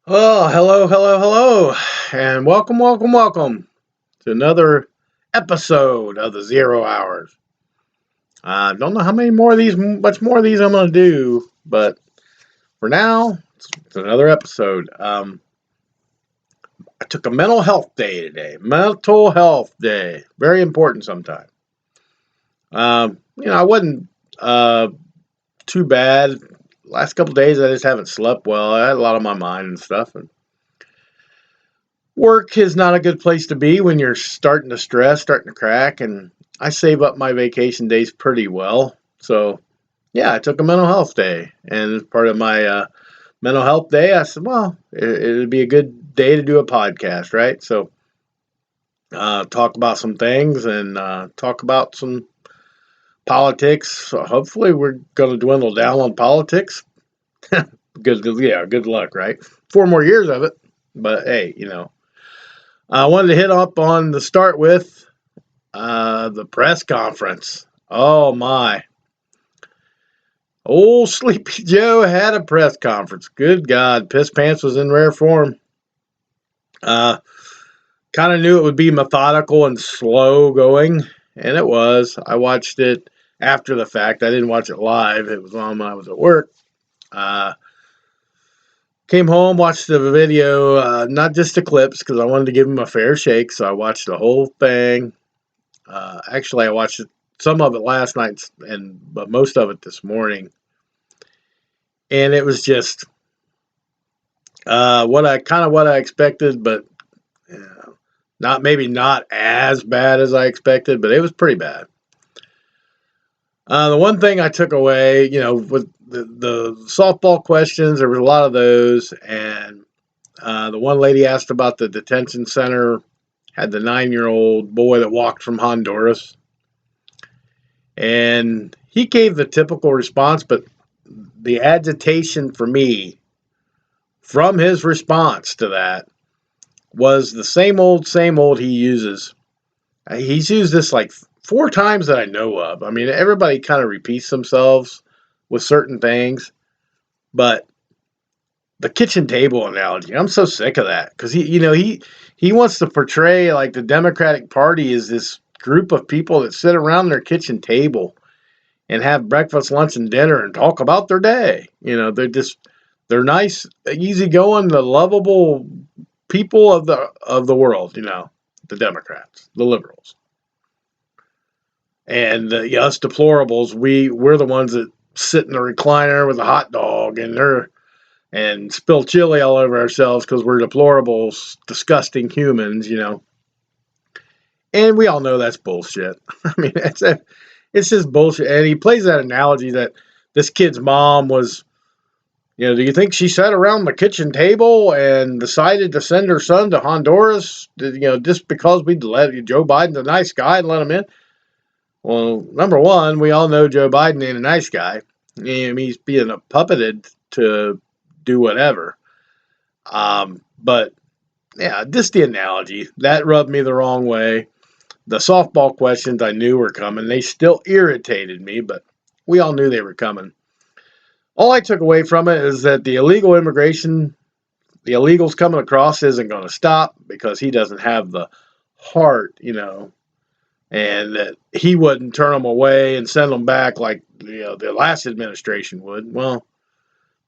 Oh, hello, hello, hello, and welcome to another episode of the Zero Hours. I don't know how many more of these, much more of these I'm going to do, but for now, it's another episode. I took a mental health day today. Mental health day. Very important sometimes. I wasn't uh, too bad. Last couple days, I just haven't slept well. I had a lot on my mind and stuff, and work is not a good place to be when you're starting to stress, starting to crack, and I save up my vacation days pretty well. So, yeah, I took a mental health day, and as part of my mental health day, I said, well, it'd be a good day to do a podcast, right? So, talk about some things and talk about some politics. So hopefully, we're going to dwindle down on politics. Good luck, right? 4 more years of it, but hey, I wanted to hit up on the start with the press conference. Oh my. Old Sleepy Joe had a press conference. Good God. Piss Pants was in rare form. Uh, kind of knew it would be methodical and slow going, and it was. I watched it after the fact. I didn't watch it live. It was on when I was at work. Uh, Came home, watched the video, not just the clips, because I wanted to give him a fair shake, so I watched the whole thing. Actually, I watched some of it last night, but most of it this morning, and it was just what I expected, but not as bad as I expected, but it was pretty bad. The one thing I took away, with the softball questions, there was a lot of those, and the one lady asked about the detention center, had the 9-year-old boy that walked from Honduras. And he gave the typical response, but the agitation for me from his response to that was the same old he uses. He's used this like 4 times that I know of. I mean, everybody kind of repeats themselves with certain things, but the kitchen table analogy, I'm so sick of that because he wants to portray like the Democratic Party is this group of people that sit around their kitchen table and have breakfast, lunch, and dinner and talk about their day. They're nice, easygoing, the lovable people of the world. The Democrats, the liberals, and us deplorables. We're the ones that sit in the recliner with a hot dog and spill chili all over ourselves because we're deplorables, disgusting humans. And we all know that's bullshit. I mean, it's just bullshit. And he plays that analogy that this kid's mom was, do you think she sat around the kitchen table and decided to send her son to Honduras, just because we let Joe Biden's a nice guy and let him in? Well, number one, we all know Joe Biden ain't a nice guy. He's being puppeted to do whatever. But yeah, just the analogy that rubbed me the wrong way. The softball questions I knew were coming. They still irritated me, but we all knew they were coming. All I took away from it is that the illegals coming across isn't going to stop because he doesn't have the heart, and that he wouldn't turn them away and send them back like the last administration would. Well,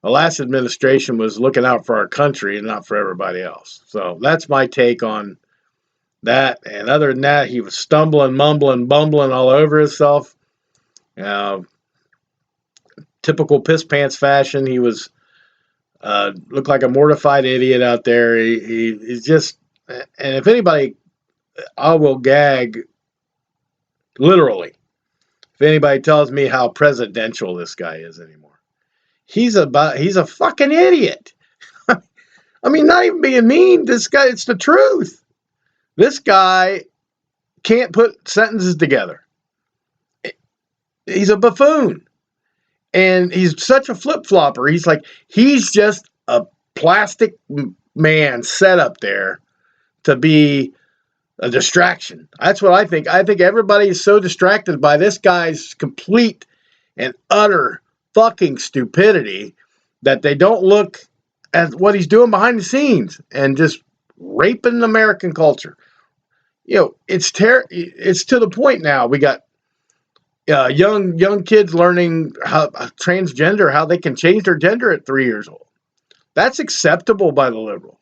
the last administration was looking out for our country and not for everybody else. So that's my take on that. And other than that, he was stumbling, mumbling, bumbling all over himself. Uh, Typical piss pants fashion. He was looked like a mortified idiot out there. He's just, and if anybody, I will gag literally. If anybody tells me how presidential this guy is anymore, he's a fucking idiot. I mean, not even being mean. This guy, it's the truth. This guy can't put sentences together. He's a buffoon. And he's such a flip-flopper. He's just a plastic man set up there to be a distraction. That's what I think. I think everybody is so distracted by this guy's complete and utter fucking stupidity that they don't look at what he's doing behind the scenes and just raping American culture. It's to the point now. We got young kids learning how transgender, how they can change their gender at 3 years old. That's acceptable by the liberals.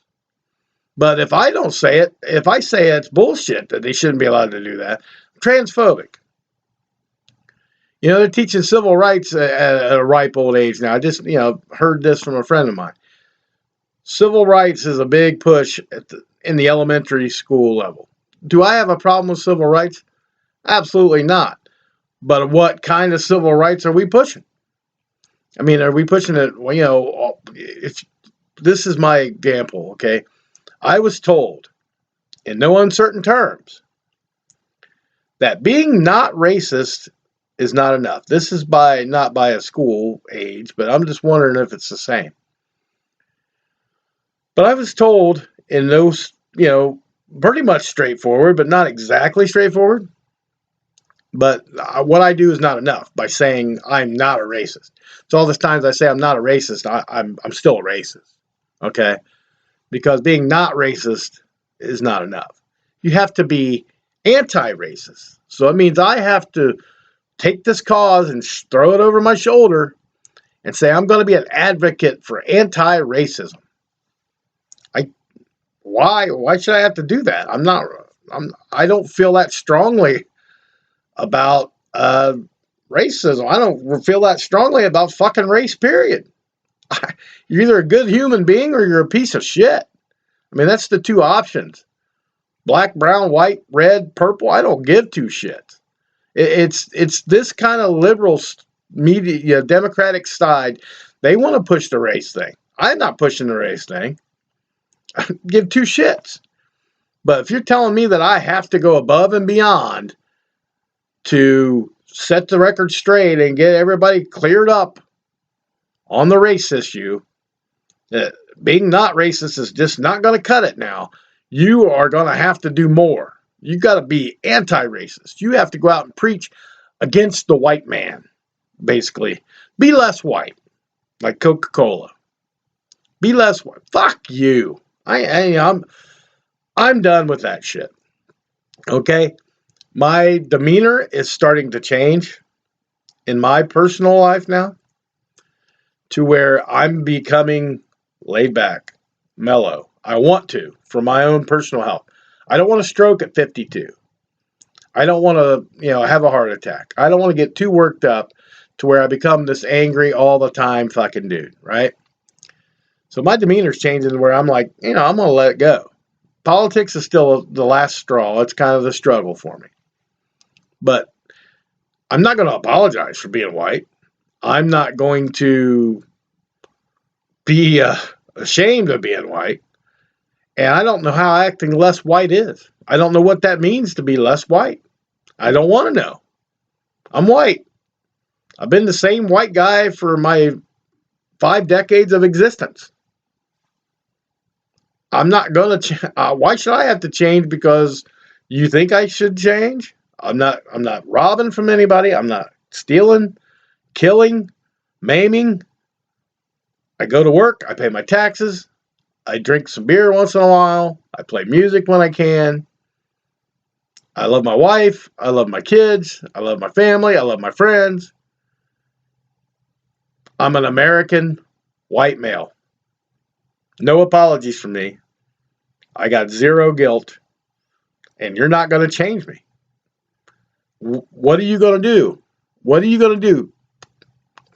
But if I don't say it, if I say it's bullshit that they shouldn't be allowed to do that, I'm transphobic. They're teaching civil rights at a ripe old age now. I just, heard this from a friend of mine. Civil rights is a big push in the elementary school level. Do I have a problem with civil rights? Absolutely not. But what kind of civil rights are we pushing? I mean, are we pushing it? If this is my example, okay? I was told, in no uncertain terms, that being not racist is not enough. This is not by a school age, but I'm just wondering if it's the same. But I was told in those, pretty much straightforward, but not exactly straightforward. But what I do is not enough by saying I'm not a racist. So all the times I say I'm not a racist, I'm still a racist. Okay? Because being not racist is not enough. You have to be anti-racist. So it means I have to take this cause and throw it over my shoulder and say I'm going to be an advocate for anti-racism. Why should I have to do that? I don't feel that strongly about racism. I don't feel that strongly about fucking race, period. You're either a good human being or you're a piece of shit. I mean, that's the two options. Black, brown, white, red, purple. I don't give two shits. It's this kind of liberal media, Democratic side. They want to push the race thing. I'm not pushing the race thing. I give two shits. But if you're telling me that I have to go above and beyond to set the record straight and get everybody cleared up on the race issue, being not racist is just not going to cut it now. You are going to have to do more. You got to be anti-racist. You have to go out and preach against the white man, basically. Be less white, like Coca-Cola. Be less white. Fuck you. I'm done with that shit. Okay? My demeanor is starting to change in my personal life now to where I'm becoming laid back, mellow. I want to, for my own personal health. I don't want to stroke at 52. I don't want to, have a heart attack. I don't want to get too worked up to where I become this angry all the time fucking dude, right? So my demeanor's changing where I'm like, I'm going to let it go. Politics is still the last straw. It's kind of the struggle for me. But I'm not going to apologize for being white. I'm not going to be ashamed of being white. And I don't know how acting less white is. I don't know what that means to be less white. I don't want to know. I'm white. I've been the same white guy for my 5 decades of existence. I'm not going to why should I have to change because you think I should change? I'm not robbing from anybody. I'm not stealing, killing, maiming. I go to work. I pay my taxes. I drink some beer once in a while. I play music when I can. I love my wife. I love my kids. I love my family. I love my friends. I'm an American white male. No apologies from me. I got zero guilt. And you're not going to change me. What are you going to do? What are you going to do?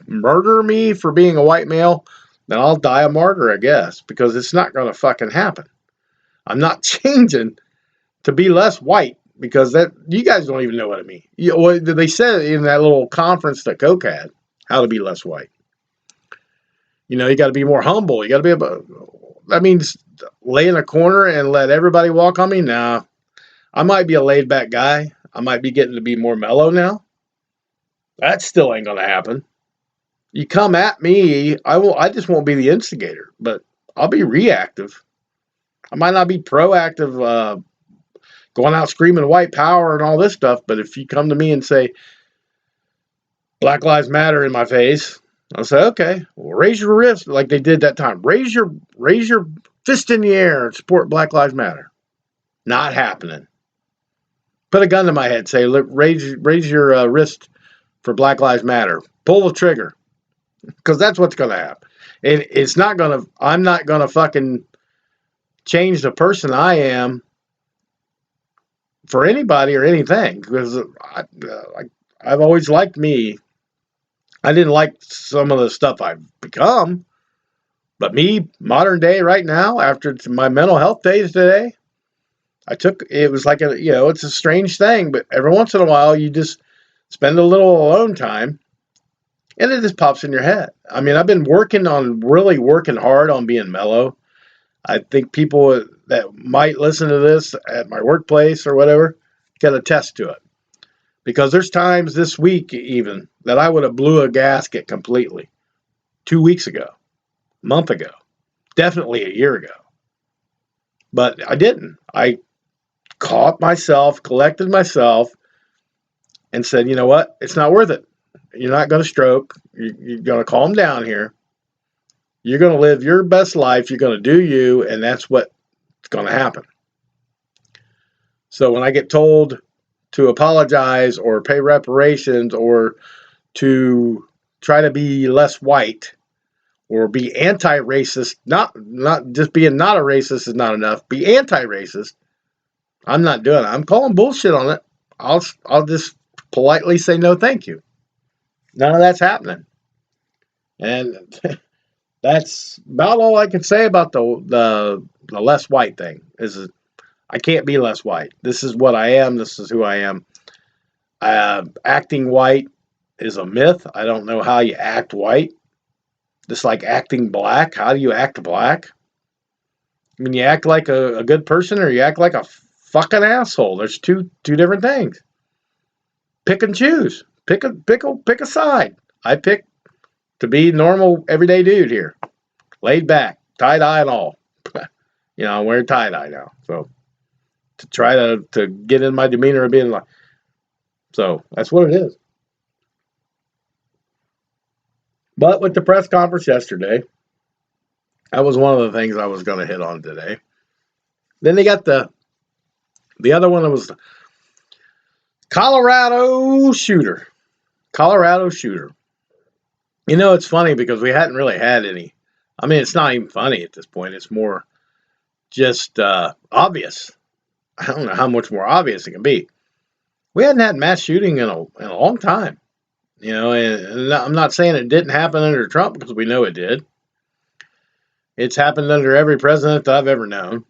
Murder me for being a white male? Then I'll die a martyr, I guess, because it's not going to fucking happen. I'm not changing to be less white because that you guys don't even know what I mean. They said in that little conference that Coke had, how to be less white. You got to be more humble. You got to be that means lay in a corner and let everybody walk on me? Nah. I might be a laid back guy. I might be getting to be more mellow now. That still ain't going to happen. You come at me, I just won't be the instigator, but I'll be reactive. I might not be proactive, going out screaming white power and all this stuff, but if you come to me and say Black Lives Matter in my face, I'll say, okay, well, raise your wrist like they did that time. Raise your fist in the air and support Black Lives Matter. Not happening. Put a gun to my head. Say, look, raise your wrist for Black Lives Matter. Pull the trigger, because that's what's going to happen. It's not going to. I'm not going to fucking change the person I am for anybody or anything, because I've always liked me. I didn't like some of the stuff I've become, but me, modern day, right now, after my mental health days today, it was like it's a strange thing, but every once in a while you just spend a little alone time and it just pops in your head. I mean, I've been really working hard on being mellow. I think people that might listen to this at my workplace or whatever can attest to it. Because there's times this week even that I would have blew a gasket completely. 2 weeks ago, a month ago, definitely a year ago. But I didn't. I caught myself, collected myself, and said, you know what? It's not worth it. You're not going to stroke. You're going to calm down here. You're going to live your best life. You're going to do you, and that's what's going to happen. So when I get told to apologize or pay reparations or to try to be less white or be anti-racist, not just being not a racist is not enough. Be anti-racist. I'm not doing it. I'm calling bullshit on it. I'll just politely say no, thank you. None of that's happening, and that's about all I can say about the less white thing. Is I can't be less white. This is what I am. This is who I am. Acting white is a myth. I don't know how you act white. Just like acting black. How do you act black? I mean, you act like a good person or you act like a fucking asshole. There's two different things. Pick and choose. Pick a side. I pick to be normal, everyday dude here. Laid back. Tie-dye and all. I'm wearing tie-dye now. So to try to get in my demeanor of being like, so that's what it is. But with the press conference yesterday, that was one of the things I was going to hit on today. Then they got the other one that was the Colorado shooter. It's funny because we hadn't really had any. I mean, it's not even funny at this point. It's more just obvious. I don't know how much more obvious it can be. We hadn't had mass shooting in a long time. And I'm not saying it didn't happen under Trump, because we know it did. It's happened under every president that I've ever known.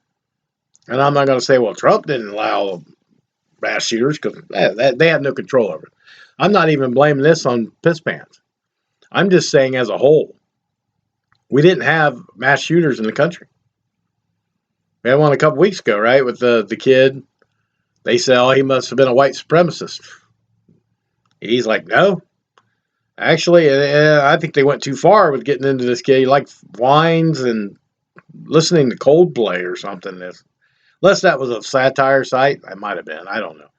And I'm not going to say, well, Trump didn't allow mass shooters, because they have no control over it. I'm not even blaming this on piss pants. I'm just saying as a whole, we didn't have mass shooters in the country. We had one a couple weeks ago, right, with the kid. They said, oh, he must have been a white supremacist. He's like, no. Actually, I think they went too far with getting into this kid. He liked wines and listening to Coldplay or something. Unless that was a satire site, it might have been. I don't know.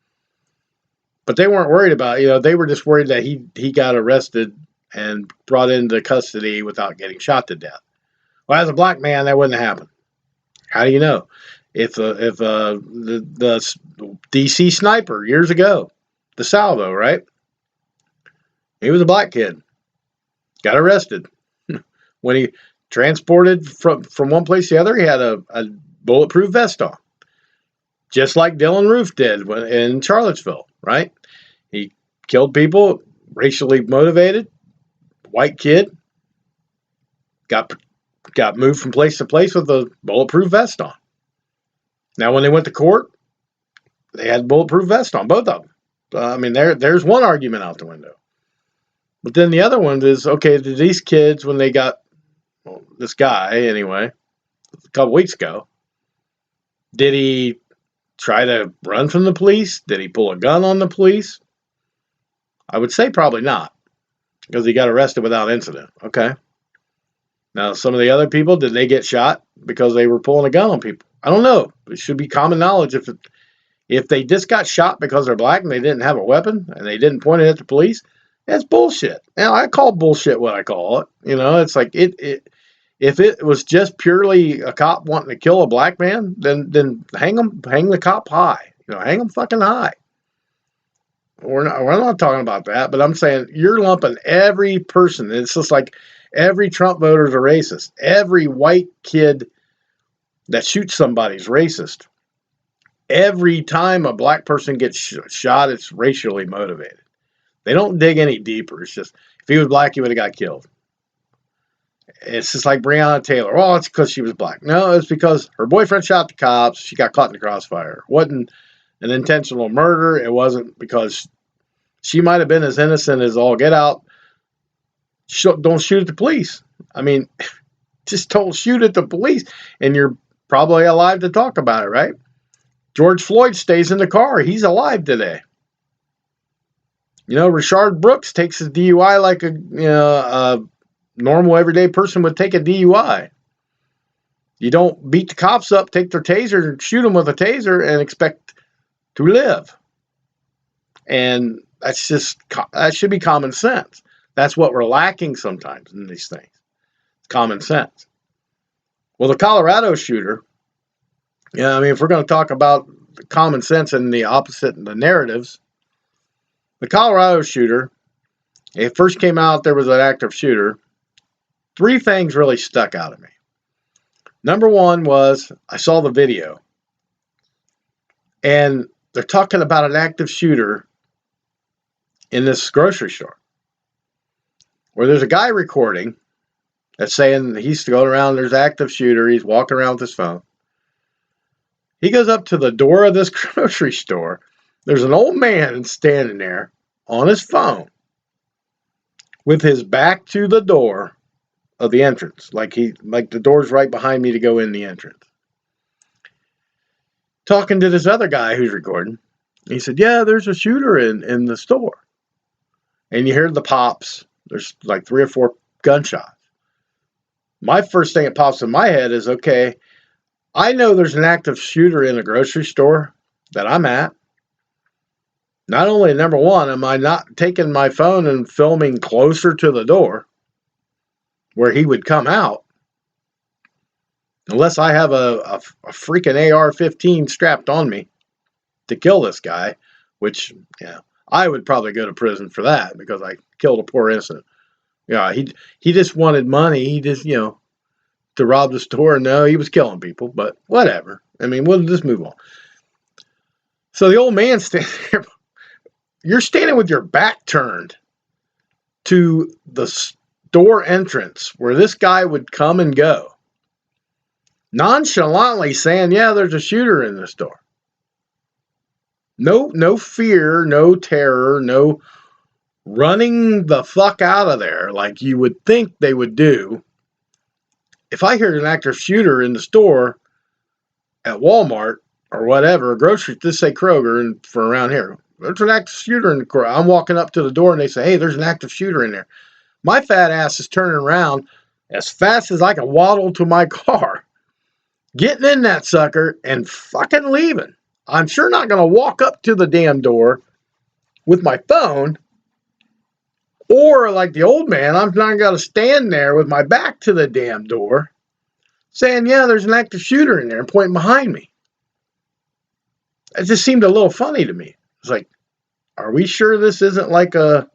But they weren't worried about it. They were just worried that he got arrested and brought into custody without getting shot to death. Well, as a black man, that wouldn't happen. How do you know? If the DC sniper years ago, DeSalvo, right? He was a black kid. Got arrested. When he transported from one place to the other, he had a bulletproof vest on. Just like Dylan Roof did in Charlottesville, right? He killed people, racially motivated, white kid. Got moved from place to place with a bulletproof vest on. Now, when they went to court, they had bulletproof vest on, both of them. I mean, there's one argument out the window. But then the other one is, okay, did these kids, when they got, this guy anyway, a couple weeks ago, did he try to run from the police? Did he pull a gun on the police? I would say probably not, because he got arrested without incident. Okay. Now, some of the other people, did they get shot because they were pulling a gun on people? I don't know. It should be common knowledge if they just got shot because they're black and they didn't have a weapon and they didn't point it at the police, That's bullshit. Now, I call bullshit what I call it. It's like if it was just purely a cop wanting to kill a black man, then hang the cop high. Hang him fucking high. We're not talking about that, but I'm saying you're lumping every person. It's just like every Trump voter is a racist. Every white kid that shoots somebody is racist. Every time a black person gets shot, it's racially motivated. They don't dig any deeper. It's just, if he was black, he would have got killed. It's just like Breonna Taylor. Well, it's because she was black. No, it's because her boyfriend shot the cops. She got caught in the crossfire. It wasn't an intentional murder. It wasn't because she might have been as innocent as all get out. Don't shoot at the police. I mean, just don't shoot at the police. And you're probably alive to talk about it, right? George Floyd stays in the car. He's alive today. Rayshard Brooks takes his DUI like a normal everyday person would take a DUI. You don't beat the cops up, take their taser, and shoot them with a taser and expect to live. And that should be common sense. That's what we're lacking sometimes in these things. It's common sense. Well, the Colorado shooter, if we're going to talk about the common sense and the opposite and the narratives, the Colorado shooter, it first came out there was an active shooter. 3 things really stuck out at me. Number one was I saw the video, and they're talking about an active shooter in this grocery store where there's a guy recording that's saying he's going around, there's an active shooter, he's walking around with his phone. He goes up to the door of this grocery store. There's an old man standing there on his phone with his back to the door of the entrance, like the door's right behind me to go in the entrance. Talking to this other guy who's recording. He said, yeah, there's a shooter in the store. And you hear the pops. There's like 3 or 4 gunshots. My first thing that pops in my head is, okay, I know there's an active shooter in a grocery store that I'm at. Not only, number one, am I not taking my phone and filming closer to the door where he would come out, unless I have a freaking AR-15 strapped on me to kill this guy, which, I would probably go to prison for that because I killed a poor innocent. He just wanted money. He just, to rob the store. No, he was killing people, but whatever. I mean, we'll just move on. So the old man standing there, you're standing with your back turned to the store entrance where this guy would come and go, nonchalantly saying, yeah, there's a shooter in the store. No fear, no terror, no running the fuck out of there like you would think they would do. If I heard an active shooter in the store at Walmart or whatever, grocery, let's say Kroger, and for around here, there's an active shooter in the car. I'm walking up to the door and they say, hey, there's an active shooter in there. My fat ass is turning around as fast as I can waddle to my car, getting in that sucker and fucking leaving. I'm sure not going to walk up to the damn door with my phone, or like the old man, I'm not going to stand there with my back to the damn door saying, yeah, there's an active shooter in there and pointing behind me. It just seemed a little funny to me. It's like, are we sure this isn't like a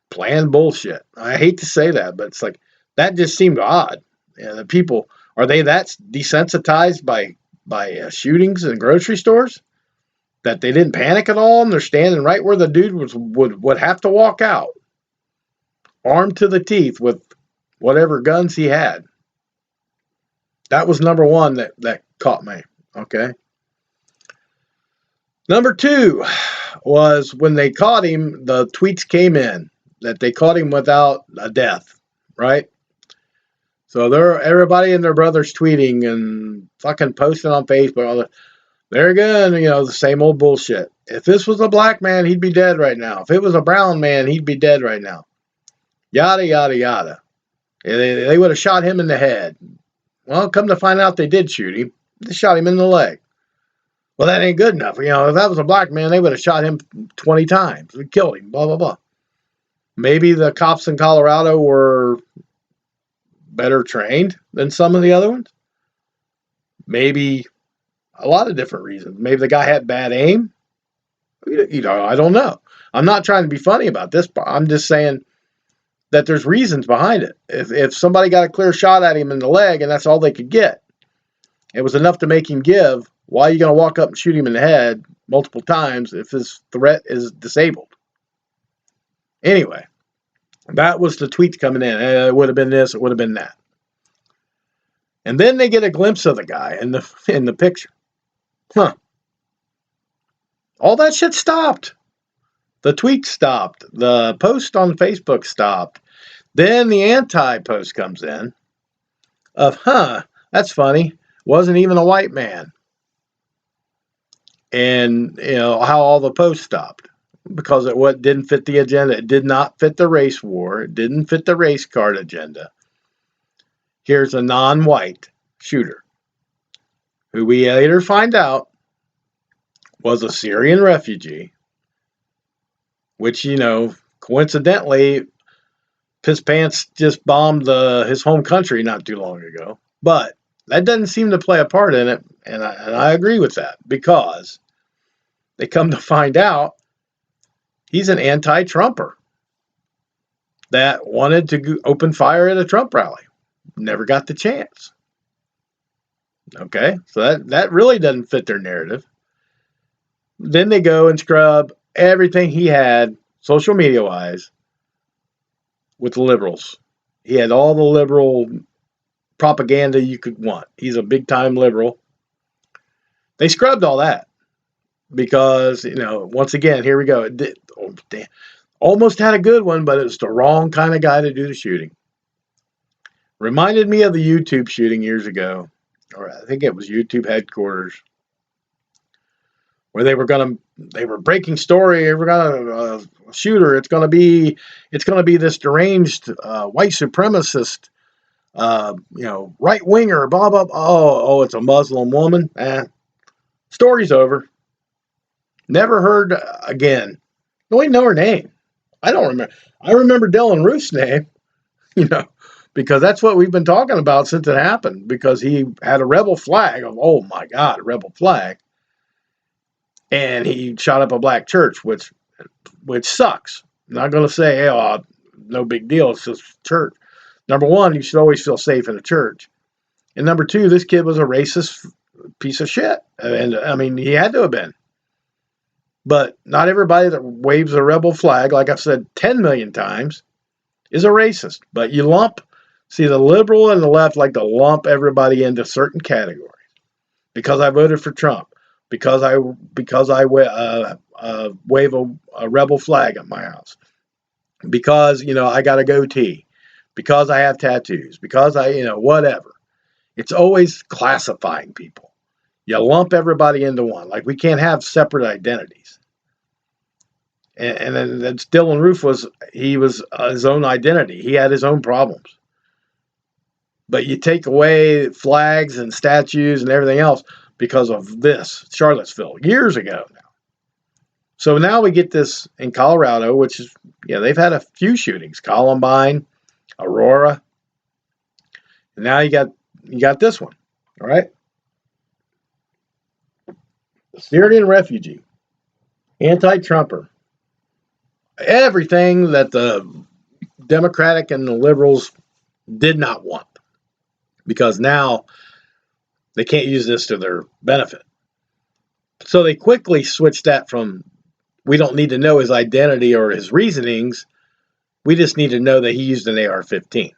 planned bullshit? I hate to say that, but it's like, that just seemed odd. The people, are they that desensitized by shootings in grocery stores that they didn't panic at all, and they're standing right where the dude would have to walk out, armed to the teeth with whatever guns he had? That was number one that caught me. Okay. Number 2 was when they caught him, the tweets came in that they caught him without a death, right? So everybody and their brothers tweeting and fucking posting on Facebook. They're again, the same old bullshit. If this was a black man, he'd be dead right now. If it was a brown man, he'd be dead right now. Yada, yada, yada. They would have shot him in the head. Well, come to find out they did shoot him. They shot him in the leg. Well, that ain't good enough. If that was a black man, they would have shot him 20 times. They killed him, blah, blah, blah. Maybe the cops in Colorado were better trained than some of the other ones. Maybe a lot of different reasons. Maybe the guy had bad aim. I don't know. I'm not trying to be funny about this, but I'm just saying that there's reasons behind it. If somebody got a clear shot at him in the leg and that's all they could get, it was enough to make him give. Why are you going to walk up and shoot him in the head multiple times if his threat is disabled? Anyway, that was the tweets coming in. It would have been this, it would have been that. And then they get a glimpse of the guy in the picture. Huh. All that shit stopped. The tweet stopped. The post on Facebook stopped. Then the anti-post comes in of, that's funny. Wasn't even a white man. And, how all the posts stopped. Because it didn't fit the agenda. It did not fit the race war. It didn't fit the race card agenda. Here's a non-white shooter who we later find out was a Syrian refugee, which, coincidentally, Piss Pants just bombed his home country not too long ago. But that doesn't seem to play a part in it, and I agree with that, because they come to find out he's an anti-Trumper that wanted to open fire at a Trump rally. Never got the chance. Okay, so that really doesn't fit their narrative. Then they go and scrub everything he had, social media-wise, with the liberals. He had all the liberal propaganda you could want. He's a big-time liberal. They scrubbed all that because, once again, here we go. Almost had a good one, but it was the wrong kind of guy to do the shooting. Reminded me of the YouTube shooting years ago, or I think it was YouTube headquarters, where they were breaking story. We're gonna shooter. It's gonna be this deranged white supremacist, right winger. Blah blah. Oh, it's a Muslim woman. Story's over. Never heard again. Don't even know her name. I don't remember. I remember Dylan Roof's name. Because that's what we've been talking about since it happened, because he had a rebel flag of, oh my God, a rebel flag. And he shot up a black church, which sucks. I'm not going to say, no big deal, it's just church. Number one, you should always feel safe in a church. And number two, this kid was a racist piece of shit. And I mean, he had to have been. But not everybody that waves a rebel flag, like I've said 10 million times, is a racist. But see, the liberal and the left like to lump everybody into certain categories. Because I voted for Trump. Because I wave a rebel flag at my house. Because, I got a goatee. Because I have tattoos. Because whatever. It's always classifying people. You lump everybody into one. Like, we can't have separate identities. And then Dylan Roof was his own identity. He had his own problems. But you take away flags and statues and everything else because of this, Charlottesville, years ago now. So now we get this in Colorado, which is, they've had a few shootings. Columbine, Aurora. And now you got this one, all right? Syrian refugee, anti-Trumper. Everything that the Democratic and the liberals did not want. Because now they can't use this to their benefit. So they quickly switched that from, we don't need to know his identity or his reasonings. We just need to know that he used an AR-15.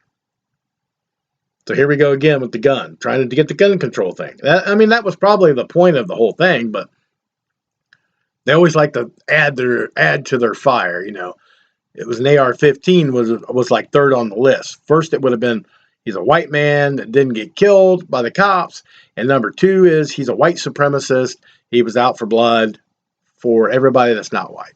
So here we go again with the gun, trying to get the gun control thing. That was probably the point of the whole thing, but they always like to add to their fire. It was an AR-15 was like third on the list. First, it would have been he's a white man that didn't get killed by the cops, and number two is he's a white supremacist. He was out for blood for everybody that's not white.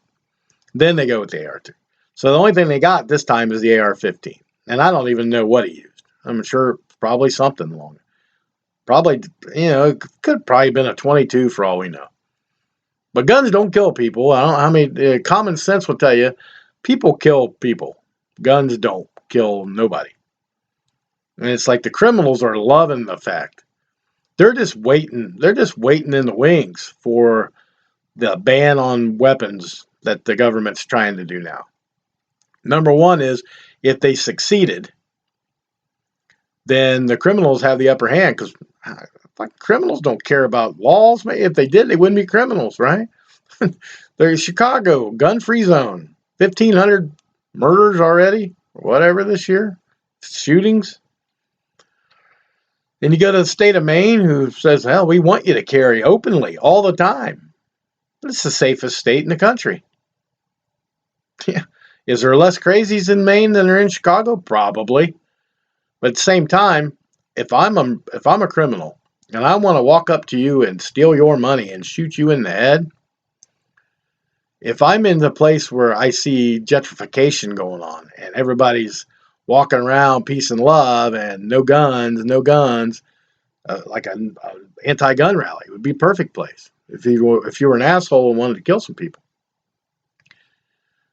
Then they go with the AR-2. So the only thing they got this time is the AR-15, and I don't even know what he used. I'm sure probably something longer. Probably, it could probably been a 22 for all we know. But guns don't kill people. I don't know how many. Common sense will tell you People kill people. Guns don't kill nobody. And it's like the criminals are loving the fact. They're just waiting. They're just waiting in the wings for the ban on weapons that the government's trying to do now. Number one is if they succeeded, then the criminals have the upper hand because criminals don't care about laws. If they did, they wouldn't be criminals, right? There's Chicago, gun-free zone, 1,500 murders already, or whatever this year, shootings. Then you go to the state of Maine, who says, hell, we want you to carry openly all the time. It's the safest state in the country. Yeah. Is there less crazies in Maine than there are in Chicago? Probably. But at the same time, if I'm a criminal and I want to walk up to you and steal your money and shoot you in the head, if I'm in the place where I see gentrification going on and everybody's walking around peace and love and no guns, like an anti-gun rally would be a perfect place. If you were an asshole and wanted to kill some people.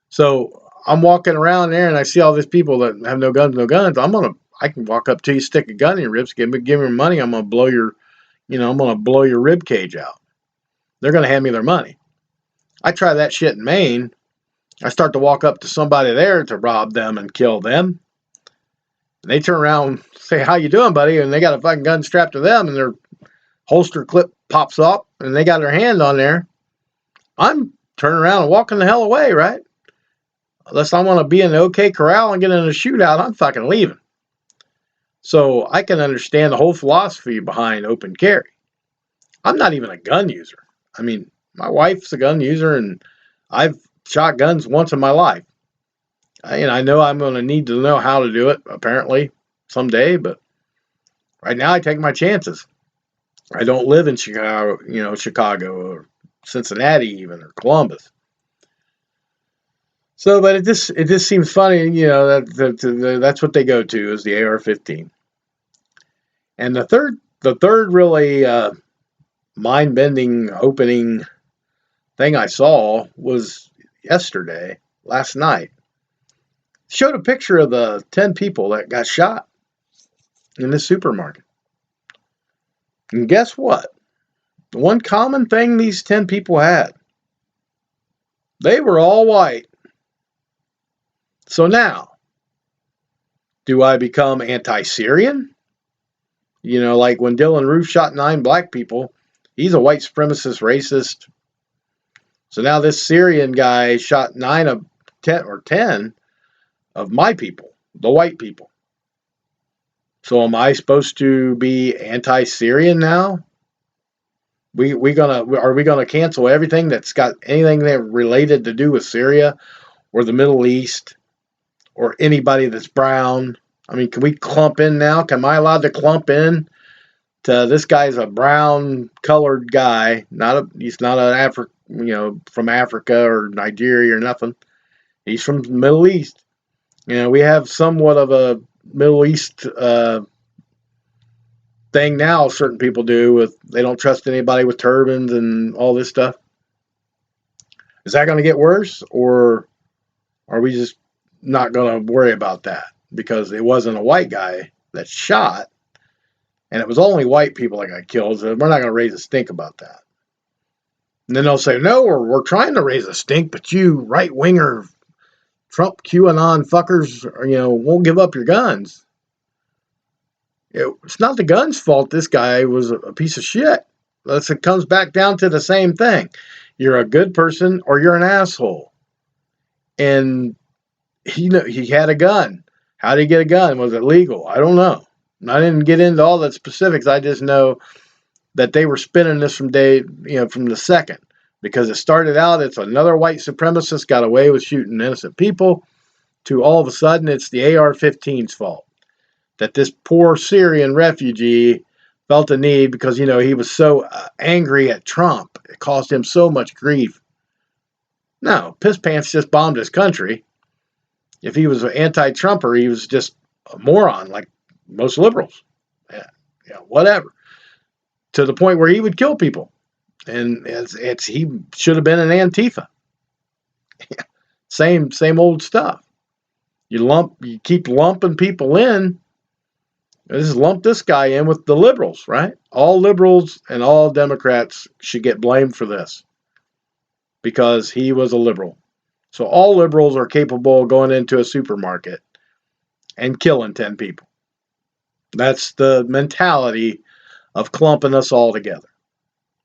So I'm walking around there and I see all these people that have no guns. I can walk up to you, stick a gun in your ribs, give me money. I'm gonna blow your rib cage out. They're gonna hand me their money. I try that shit in Maine. I start to walk up to somebody there to rob them and kill them. And they turn around and say, how you doing, buddy? And they got a fucking gun strapped to them and their holster clip pops up and they got their hand on there. I'm turning around and walking the hell away, right? Unless I want to be in the OK Corral and get in a shootout, I'm fucking leaving. So I can understand the whole philosophy behind open carry. I'm not even a gun user. I mean, my wife's a gun user and I've shot guns once in my life. I know I'm going to need to know how to do it, apparently, someday, but right now I take my chances. I don't live in Chicago or Cincinnati even, or Columbus. So, but it just seems funny, that's what they go to is the AR-15. And the third really mind-bending opening thing I saw was last night. Showed a picture of the 10 people that got shot in this supermarket. And guess what? The one common thing these 10 people had, they were all white. So now, do I become anti-Syrian? Like when Dylan Roof shot 9 black people, he's a white supremacist racist. So now this Syrian guy shot 9 of 10 of my people, the white people. So am I supposed to be anti-Syrian now? Are we gonna cancel everything that's got anything that related to do with Syria or the Middle East or anybody that's brown? I mean, can we clump in now? Am I allowed to clump in to this guy's a brown colored guy? He's not from Africa or Nigeria or nothing. He's from the Middle East. We have somewhat of a Middle East thing now. Certain people do they don't trust anybody with turbans and all this stuff. Is that going to get worse, or are we just not going to worry about that because it wasn't a white guy that shot, and it was only white people that got killed? So we're not going to raise a stink about that. And then they'll say, no, we're trying to raise a stink, but you right-winger Trump QAnon fuckers, won't give up your guns. It's not the gun's fault this guy was a piece of shit. It comes back down to the same thing. You're a good person or you're an asshole. And he had a gun. How did he get a gun? Was it legal? I don't know. I didn't get into all the specifics. I just know that they were spinning this from the second. Because it started out, it's another white supremacist got away with shooting innocent people, to all of a sudden it's the AR-15's fault. That this poor Syrian refugee felt a need because, he was so angry at Trump. It caused him so much grief. No, Piss Pants just bombed his country. If he was an anti-Trumper, he was just a moron like most liberals. Yeah, whatever. To the point where he would kill people. And he should have been an Antifa. Same old stuff. You keep lumping people in. Just lump this guy in with the liberals, right? All liberals and all Democrats should get blamed for this because he was a liberal. So all liberals are capable of going into a supermarket and killing 10 people. That's the mentality of clumping us all together,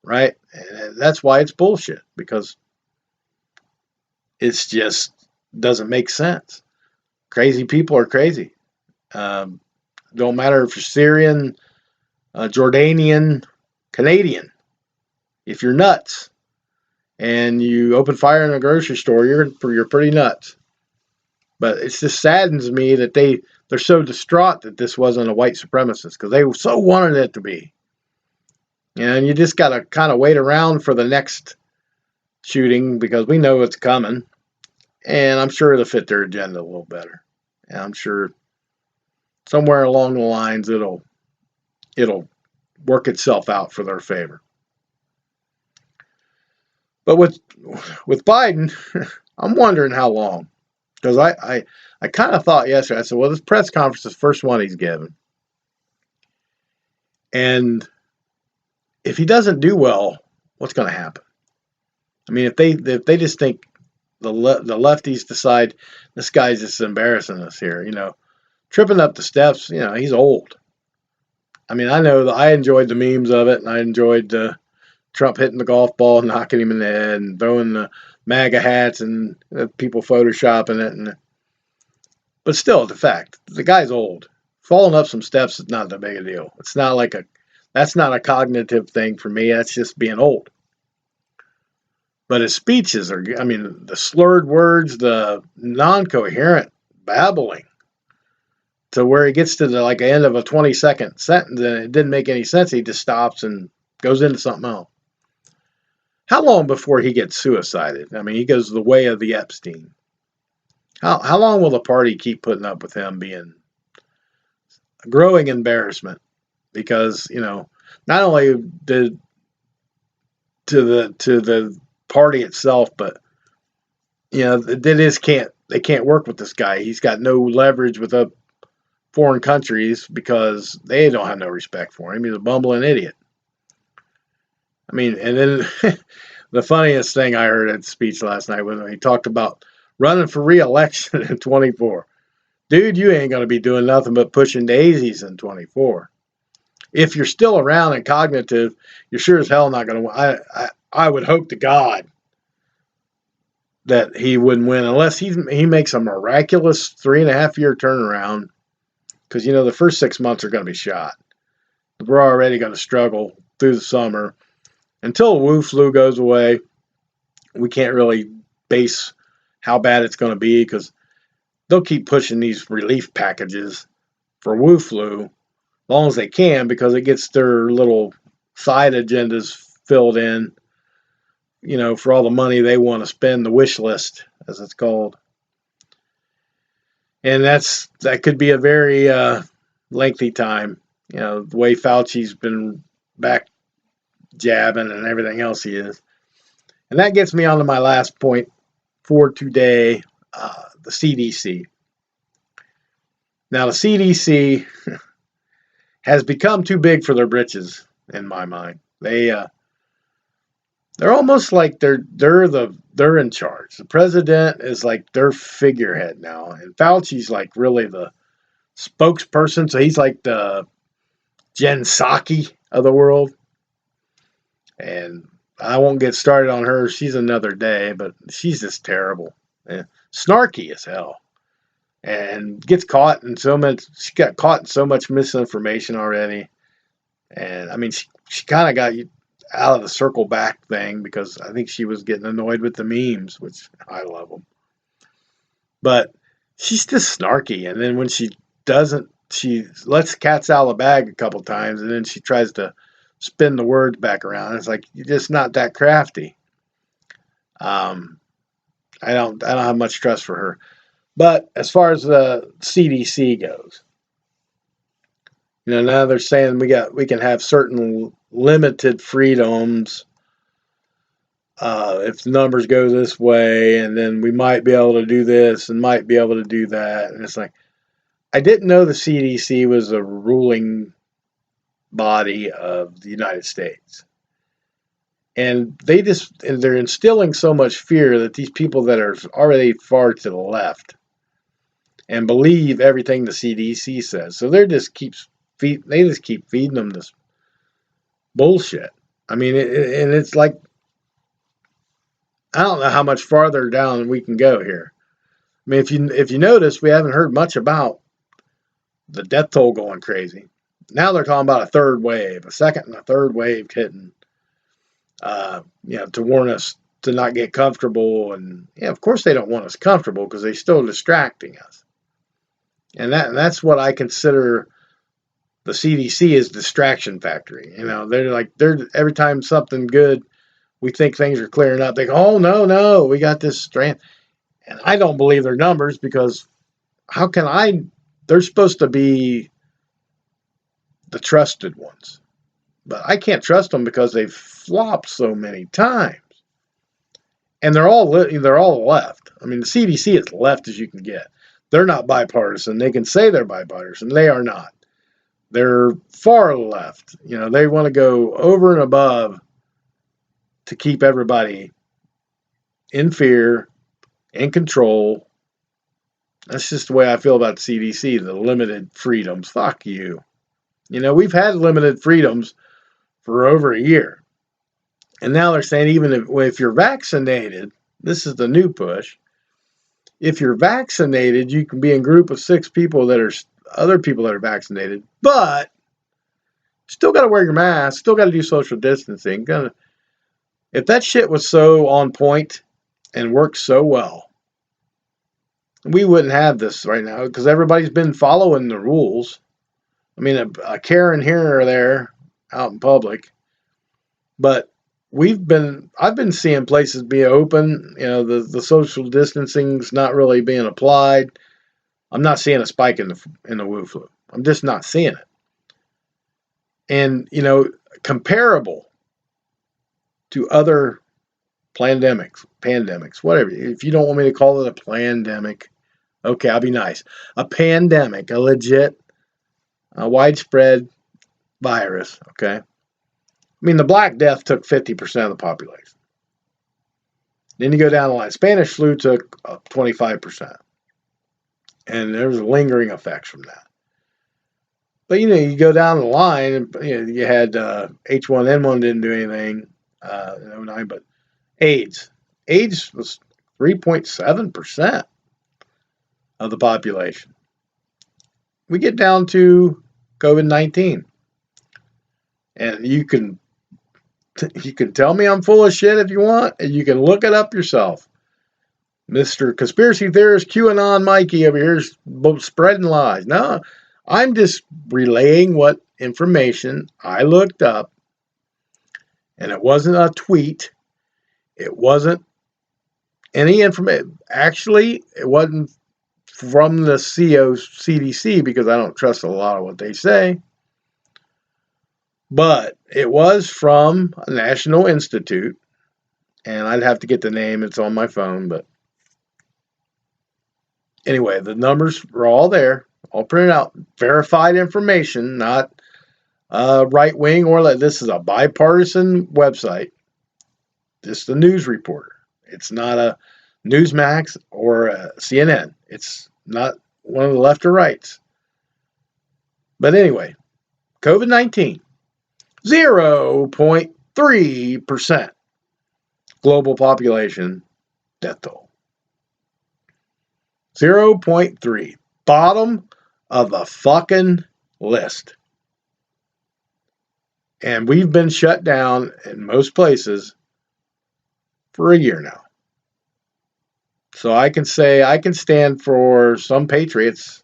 right? And that's why it's bullshit, because it's just doesn't make sense. Crazy people are crazy. Don't matter if you're Syrian, Jordanian, Canadian. If you're nuts and you open fire in a grocery store, you're pretty nuts. But it just saddens me that they're so distraught that this wasn't a white supremacist, because they so wanted it to be. And you just got to kind of wait around for the next shooting, because we know it's coming. And I'm sure it'll fit their agenda a little better. And I'm sure somewhere along the lines it'll work itself out for their favor. But with Biden, I'm wondering how long. Because I kind of thought yesterday, I said, well, this press conference is the first one he's given. And if he doesn't do well, what's going to happen? I mean, if they just think the lefties decide this guy's just embarrassing us here, tripping up the steps, he's old. I mean, I know that I enjoyed the memes of it, and I enjoyed Trump hitting the golf ball and knocking him in the head and throwing the MAGA hats and people photoshopping it. But still, the fact, the guy's old. Falling up some steps is not that big a deal. It's not like that's not a cognitive thing for me. That's just being old. But his speeches are, the slurred words, the non-coherent babbling, to where he gets to the end of a 20-second sentence and it didn't make any sense. He just stops and goes into something else. How long before he gets suicided? I mean, he goes the way of the Epstein. How long will the party keep putting up with him being a growing embarrassment? Because, not only to the party itself, but they can't work with this guy. He's got no leverage with foreign countries because they don't have no respect for him. He's a bumbling idiot. I mean, and then the funniest thing I heard at the speech last night was when he talked about running for re-election in 24. Dude, you ain't going to be doing nothing but pushing daisies in 24. If you're still around and cognitive, you're sure as hell not going to. I would hope to God that he wouldn't win unless he makes a miraculous 3.5-year turnaround, because the first 6 months are going to be shot. We're already going to struggle through the summer until the Wu flu goes away. We can't really base how bad it's going to be, because they'll keep pushing these relief packages for Wu flu as long as they can, because it gets their little side agendas filled in, for all the money they want to spend, the wish list, as it's called. And that could be a very lengthy time. The way Fauci's been back jabbing and everything else he is. And that gets me on to my last point for today, the CDC. Now, the CDC has become too big for their britches, in my mind. They're almost like they're in charge. The president is like their figurehead now, and Fauci's like really the spokesperson. So he's like the Jen Psaki of the world. And I won't get started on her. She's another day, but she's just terrible. And snarky as hell. And gets caught in so much. She got caught in so much misinformation already. And I mean, she kind of got out of the circle back thing, because I think she was getting annoyed with the memes, which I love them. But she's just snarky. And then when she doesn't, she lets cats out of the bag a couple times, and then she tries to spin the words back around. It's like, you're just not that crafty. I don't have much trust for her. But as far as the CDC goes, now they're saying we can have certain limited freedoms if the numbers go this way, and then we might be able to do this and might be able to do that. And it's like, I didn't know the CDC was a ruling body of the United States. And they're instilling so much fear that these people that are already far to the left and believe everything the CDC says. So they just keep feeding them this bullshit. I mean, and it's like, I don't know how much farther down we can go here. I mean, if you notice, we haven't heard much about the death toll going crazy. Now they're talking about a third wave, a second and a third wave hitting, to warn us to not get comfortable. And of course they don't want us comfortable because they're still distracting us. And that's what I consider the CDC is distraction factory. They're every time something good, we think things are clearing up. They go, oh no, we got this strand. And I don't believe their numbers because how can I? They're supposed to be the trusted ones, but I can't trust them because they've flopped so many times. And they're all left. I mean, the CDC is left as you can get. They're not bipartisan. They can say they're bipartisan. They are not. They're far left. They want to go over and above to keep everybody in fear, in control. That's just the way I feel about the CDC, the limited freedoms. Fuck you. We've had limited freedoms for over a year. And now they're saying even if you're vaccinated, this is the new push. If you're vaccinated, you can be in a group of 6 people that are other people that are vaccinated, but still got to wear your mask, still got to do social distancing. If that shit was so on point and worked so well, we wouldn't have this right now because everybody's been following the rules. I mean, a Karen here or there out in public, but I've been seeing places be open. The social distancing's not really being applied. I'm not seeing a spike in the Wu flu. I'm just not seeing it. And comparable to other pandemics, whatever. If you don't want me to call it a pandemic, okay, I'll be nice. A pandemic, a legit, widespread virus, okay? I mean, the Black Death took 50% of the population. Then you go down the line. Spanish flu took 25%. And there was lingering effects from that. But, you go down the line, and you had H1N1 didn't do anything in 09, but AIDS was 3.7% of the population. We get down to COVID-19. And you can tell me I'm full of shit if you want, and you can look it up yourself. Mr. Conspiracy Theorist QAnon Mikey over here is spreading lies. No, I'm just relaying what information I looked up, and it wasn't a tweet. It wasn't any information. Actually, it wasn't from the CDC because I don't trust a lot of what they say. But it was from a national institute, and I'd have to get the name. It's on my phone, but anyway, the numbers were all there, all printed out, verified information, not right wing or this is a bipartisan website. Just a news reporter. It's not a Newsmax or a CNN. It's not one of the left or rights. But anyway, COVID-19. 0.3% global population death toll. 0.3. Bottom of the fucking list. And we've been shut down in most places for a year now. So I can say I can stand for some patriots,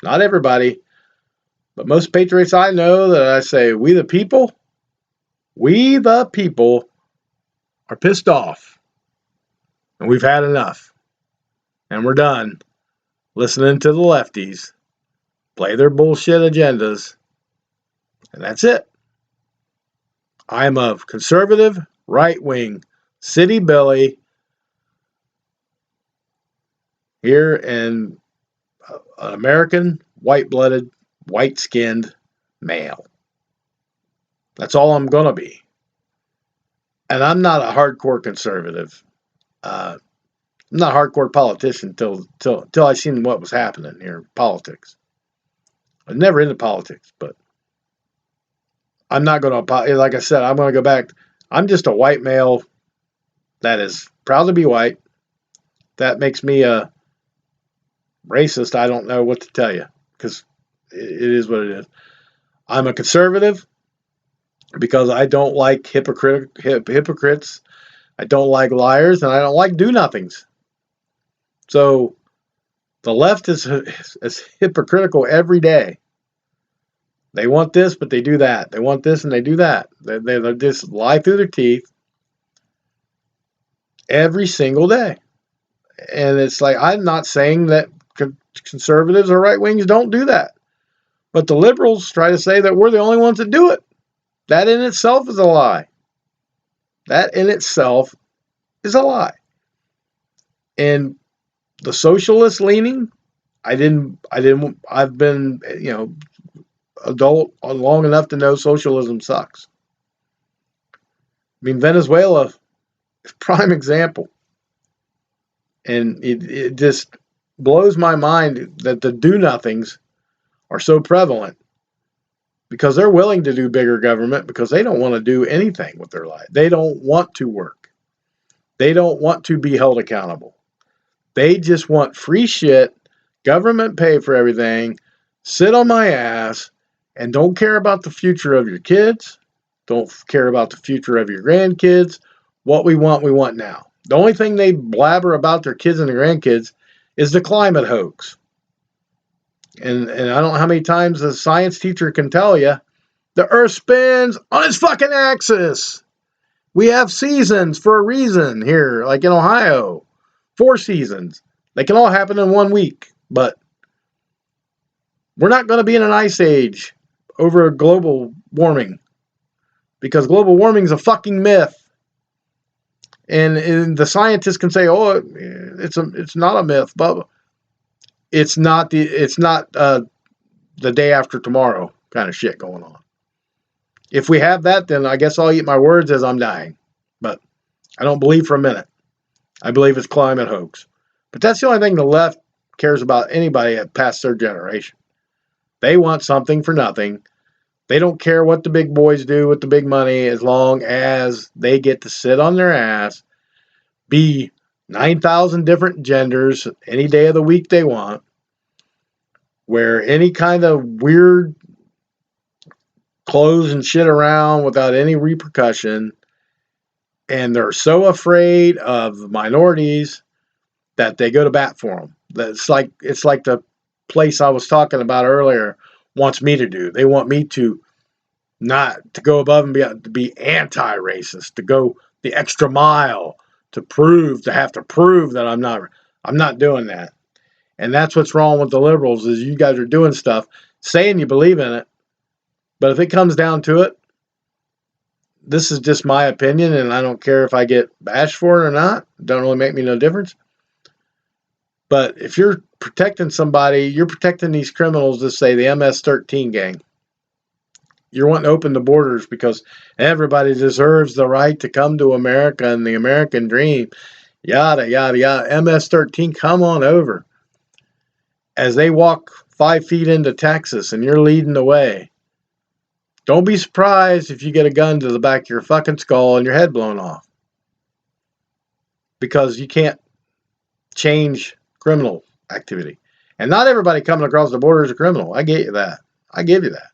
not everybody, but most patriots I know that I say, we the people are pissed off. And we've had enough. And we're done listening to the lefties play their bullshit agendas. And that's it. I'm a conservative, right-wing, City Billy here and an American, white-blooded, white-skinned male. That's all I'm going to be. And I'm not a hardcore conservative. I'm not a hardcore politician till I seen what was happening here in politics. I was never into politics, but I'm not going to, like I said, I'm going to go back. I'm just a white male that is proud to be white. That makes me a racist. I don't know what to tell you because it is what it is. I'm a conservative because I don't like hypocrites. I don't like liars, and I don't like do-nothings. So the left is hypocritical every day. They want this, but they do that. They want this, and they do that. They just lie through their teeth every single day. And it's like, I'm not saying that conservatives or right-wings don't do that. But the liberals try to say that we're the only ones that do it. That in itself is a lie. That in itself is a lie. And the socialist leaning, I've been, adult long enough to know socialism sucks. I mean, Venezuela is a prime example. And it just blows my mind that the do-nothings are so prevalent because they're willing to do bigger government because they don't want to do anything with their life. They don't want to work. They don't want to be held accountable. They just want free shit, government pay for everything, sit on my ass, and don't care about the future of your kids, don't care about the future of your grandkids. What we want now. The only thing they blabber about their kids and their grandkids is the climate hoax. And I don't know how many times a science teacher can tell you, the earth spins on its fucking axis. We have seasons for a reason here, like in Ohio. 4 seasons. They can all happen in 1 week, but we're not going to be in an ice age over global warming because global warming is a fucking myth. And the scientists can say, "Oh, it's not a myth," but it's not the day after tomorrow kind of shit going on. If we have that, then I guess I'll eat my words as I'm dying. But I don't believe for a minute. I believe it's climate hoax. But that's the only thing the left cares about anybody past their generation. They want something for nothing. They don't care what the big boys do with the big money as long as they get to sit on their ass, be 9,000 different genders any day of the week they want, wear any kind of weird clothes and shit around without any repercussion. And they're so afraid of minorities that they go to bat for them. It's like the place I was talking about earlier wants me to do. They want me to not to go above and beyond, to be anti-racist, to go the extra mile, to have to prove that I'm not doing that. And that's what's wrong with the liberals is you guys are doing stuff, saying you believe in it, but if it comes down to it, this is just my opinion, and I don't care if I get bashed for it or not. It don't really make me no difference. But if you're protecting somebody, you're protecting these criminals that say the MS-13 gang. You're wanting to open the borders because everybody deserves the right to come to America and the American dream. Yada, yada, yada. MS-13, come on over. As they walk 5 feet into Texas and you're leading the way, don't be surprised if you get a gun to the back of your fucking skull and your head blown off. Because you can't change criminal activity. And not everybody coming across the border is a criminal. I get you that. I give you that.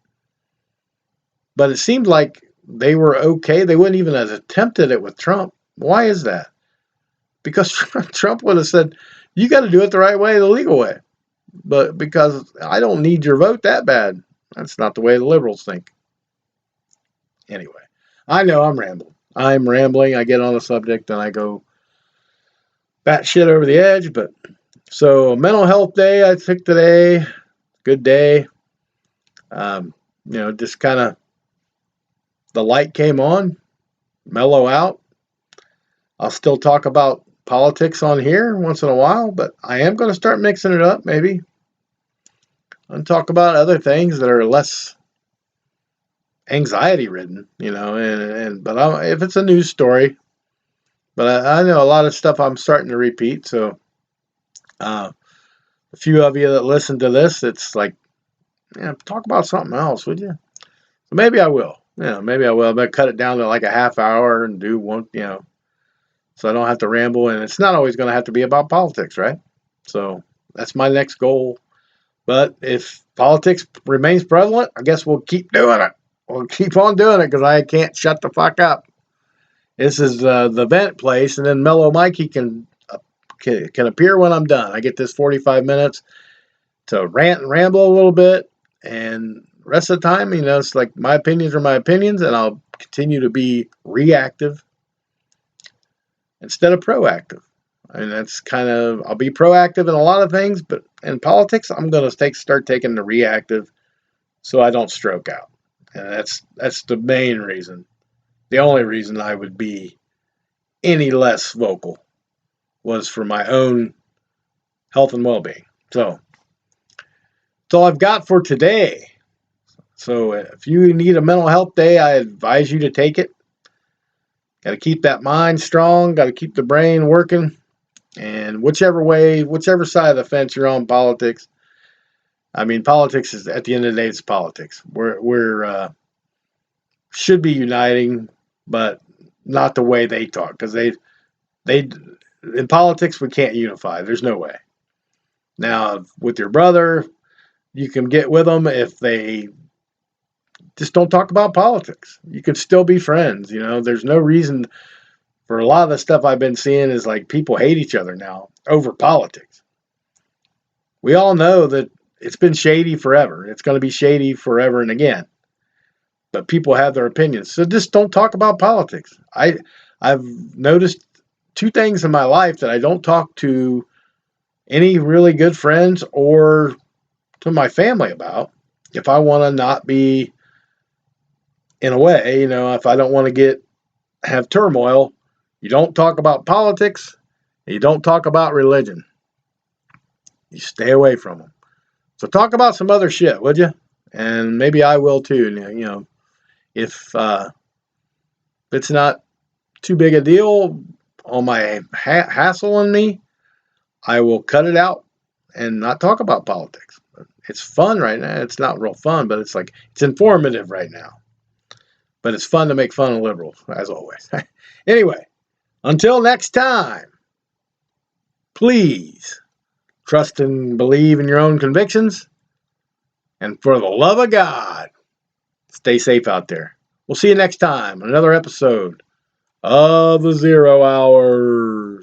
But it seemed like they were okay. They wouldn't even have attempted it with Trump. Why is that? Because Trump would have said, you got to do it the right way, the legal way. But because I don't need your vote that bad. That's not the way the liberals think. Anyway, I know I'm rambling. I get on a subject and I go batshit over the edge. But so mental health day I took today. Good day. Just kind of the light came on, mellow out. I'll still talk about politics on here once in a while, but I am going to start mixing it up maybe and talk about other things that are less anxiety ridden, but if it's a news story, but I know a lot of stuff I'm starting to repeat. So a few of you that listen to this, it's like, yeah, talk about something else, would you? So maybe I will. Maybe I will. But cut it down to like a half hour and do one, so I don't have to ramble. And it's not always going to have to be about politics, right? So that's my next goal. But if politics remains prevalent, I guess we'll keep doing it. We'll keep on doing it because I can't shut the fuck up. This is the vent place, and then Mellow Mikey can appear when I'm done. I get this 45 minutes to rant and ramble a little bit, and the rest of the time, it's like my opinions are my opinions, and I'll continue to be reactive instead of proactive. And that's I'll be proactive in a lot of things, but in politics, I'm going to start taking the reactive so I don't stroke out. And that's the main reason. The only reason I would be any less vocal was for my own health and well-being. So that's all I've got for today. So if you need a mental health day, I advise you to take it. Got to keep that mind strong. Got to keep the brain working. And whichever side of the fence you're on, politics. I mean, politics is, at the end of the day, it's politics. We're should be uniting, but not the way they talk, because they in politics we can't unify. There's no way. Now with your brother, you can get with them if they just don't talk about politics. You can still be friends. There's no reason for a lot of the stuff I've been seeing is like people hate each other now over politics. We all know that it's been shady forever. It's going to be shady forever and again. But people have their opinions. So just don't talk about politics. I've noticed two things in my life that I don't talk to any really good friends or to my family about. If I want to not be in a way, if I don't want to have turmoil, you don't talk about politics, and you don't talk about religion. You stay away from them. So talk about some other shit, would you? And maybe I will too. If it's not too big a deal on my hassling me, I will cut it out and not talk about politics. It's fun right now. It's not real fun, but it's informative right now. But it's fun to make fun of liberals, as always. Anyway, until next time, please trust and believe in your own convictions. And for the love of God, stay safe out there. We'll see you next time on another episode of the Zero Hour.